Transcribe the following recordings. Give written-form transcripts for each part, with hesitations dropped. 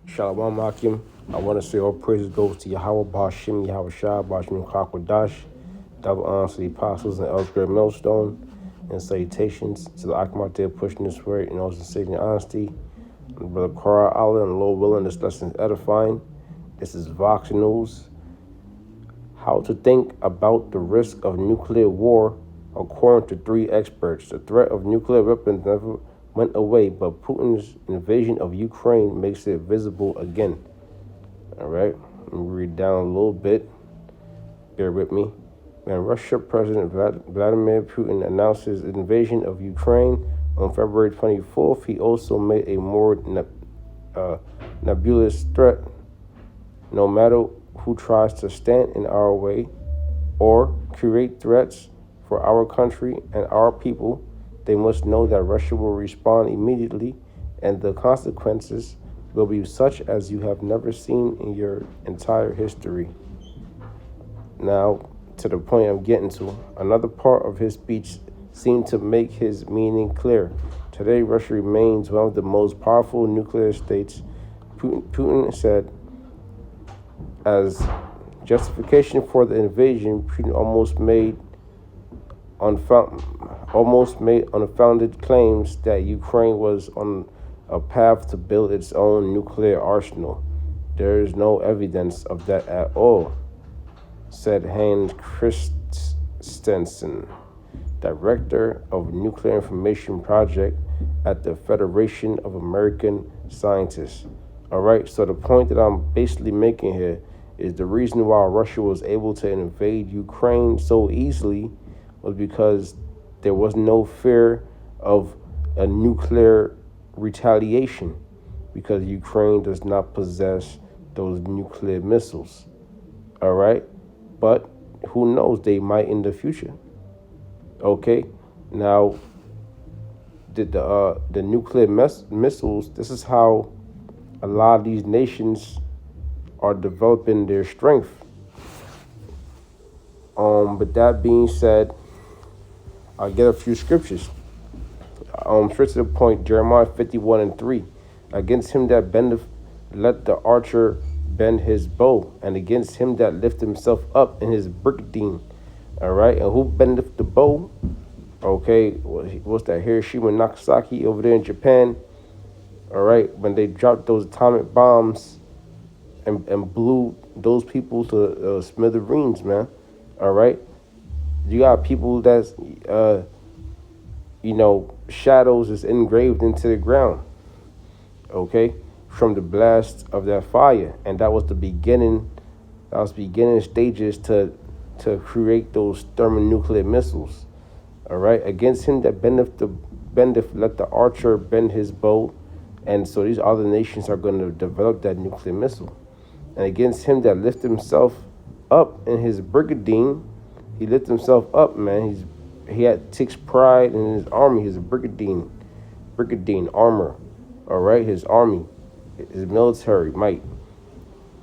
Shalom Akim. I want to say all praises goes to Yahweh Bashim, Yahweh Shah, Bashim Kakwadash, double honors to the apostles and elders, great millstone, and salutations to the Akim out there pushing this word in all sincerity and honesty. And Brother Korah Allah and Lord willing, this lesson is edifying. This is Vox News. How to think about the risk of nuclear war, according to three experts. The threat of nuclear weapons never went away, but Putin's invasion of Ukraine makes it visible again. All right, let me read down a little bit. Bear with me. When Russia President Vladimir Putin announced his invasion of Ukraine on February 24th, he also made a more nebulous threat. No matter who tries to stand in our way or create threats for our country and our people, they must know that Russia will respond immediately, and the consequences will be such as you have never seen in your entire history. Now, to the point I'm getting to, another part of his speech seemed to make his meaning clear. Today, Russia remains one of the most powerful nuclear states. Putin said, as justification for the invasion, Putin almost made unfounded claims that Ukraine was on a path to build its own nuclear arsenal. There is no evidence of that at all, said Hans Christensen, director of Nuclear Information Project at the Federation of American Scientists. All right, so the point that I'm basically making here is the reason why Russia was able to invade Ukraine so easily was because there was no fear of a nuclear retaliation, because Ukraine does not possess those nuclear missiles. All right, but who knows, they might in the future. Okay, now the nuclear missiles, this is how a lot of these nations are developing their strength. With that being said, I'll get a few scriptures. Straight to the point, Jeremiah 51:3. Against him that bendeth, let the archer bend his bow, and against him that lift himself up in his brigandine. All right, and who bendeth the bow? Okay, what's that? Hiroshima and Nagasaki over there in Japan. All right, when they dropped those atomic bombs and blew those people to smithereens, man. All right, you got people that's shadows is engraved into the ground, okay, from the blast of that fire. And that was the beginning, beginning stages to create those thermonuclear missiles. All right, against him that bendeth, let the archer bend his bow. And so these other nations are going to develop that nuclear missile. And against him that lift himself up in his brigandine, he lift himself up, man. He takes pride in his army, his brigandine armor. All right, his army, his military might.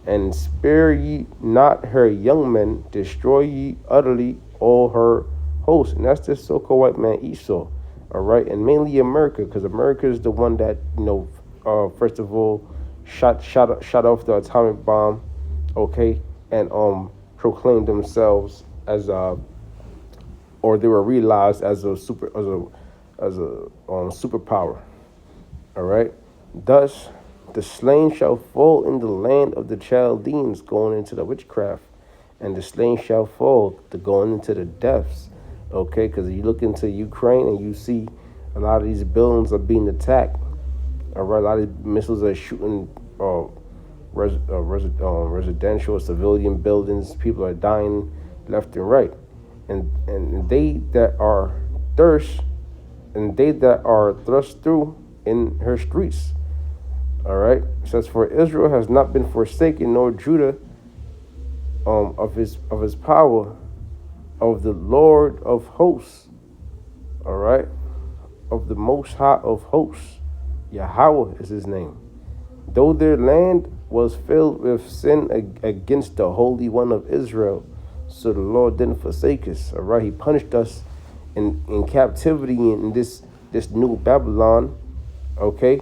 And spare ye not her young men, destroy ye utterly all her hosts. And that's this so-called white man Esau. All right, and mainly America, because America is the one that first of all shot off the atomic bomb, okay, and proclaimed themselves as or they were realized as a superpower. All right, thus the slain shall fall in the land of the Chaldeans, going into the witchcraft, and the slain shall fall to going into the depths. Okay, because you look into Ukraine and you see a lot of these buildings are being attacked. All right, a lot of missiles are shooting residential, civilian buildings. People are dying left and right, and they that are thrust through in her streets. All right, it says, for Israel has not been forsaken, nor Judah of his power, of the Lord of hosts, all right, of the Most High of hosts. Yahweh is his name. Though their land was filled with sin against the Holy One of Israel, so the Lord didn't forsake us, all right. He punished us in captivity in this new Babylon, okay.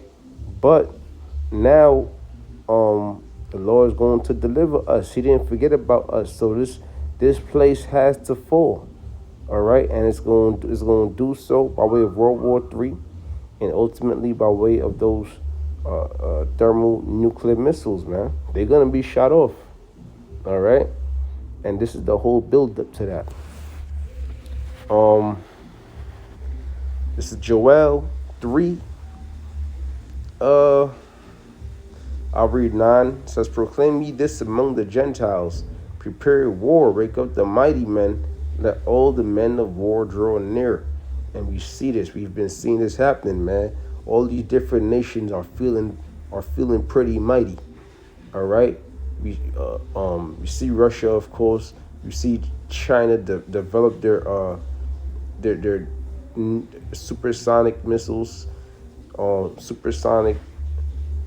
But now the Lord is going to deliver us. He didn't forget about us. So this place has to fall. All right, and it's going to do so by way of World War III, and ultimately by way of those thermonuclear missiles. Man, they're gonna be shot off. All right, and this is the whole build up to that. Um, this is Joel 3. Uh, I'll read 9. It says, "Proclaim ye this among the Gentiles: Prepare war, wake up the mighty men, let all the men of war draw near." And we see this. We've been seeing this happening, man. All these different nations are feeling pretty mighty. All right. We see Russia, of course. We see China develop their supersonic missiles, supersonic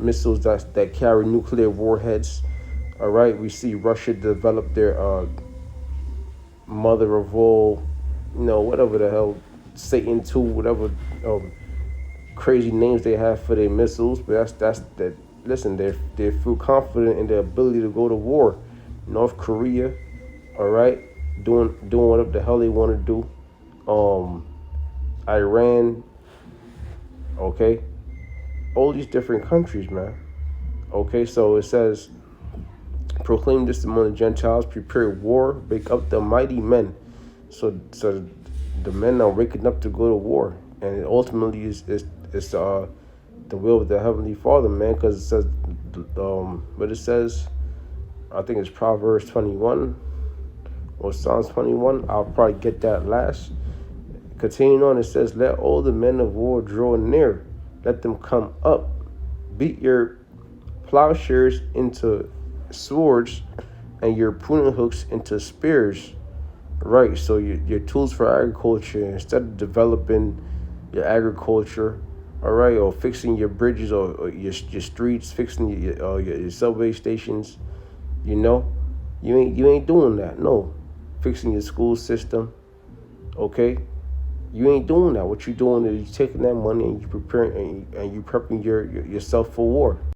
missiles that carry nuclear warheads. All right, we see Russia develop their mother of all, whatever the hell, Satan 2, whatever crazy names they have for their missiles. But that's that. Listen, they feel confident in their ability to go to war. North Korea, all right, doing whatever the hell they want to do. Iran, okay, all these different countries, man. Okay, so it says, "Proclaim this among the Gentiles: Prepare war, wake up the mighty men." So the men are waking up to go to war, and it ultimately is the will of the Heavenly Father, man. Because it says, but it says, I think it's Proverbs 21 or Psalms 21. I'll probably get that last. Continuing on, it says, "Let all the men of war draw near. Let them come up. Beat your plowshares into swords and your pruning hooks into spears." Right, so your tools for agriculture, instead of developing your agriculture, all right, or fixing your bridges or your streets, fixing your subway stations, you ain't doing that. No, fixing your school system, okay. You ain't doing that. What you doing is you taking that money and you preparing and you prepping yourself for war.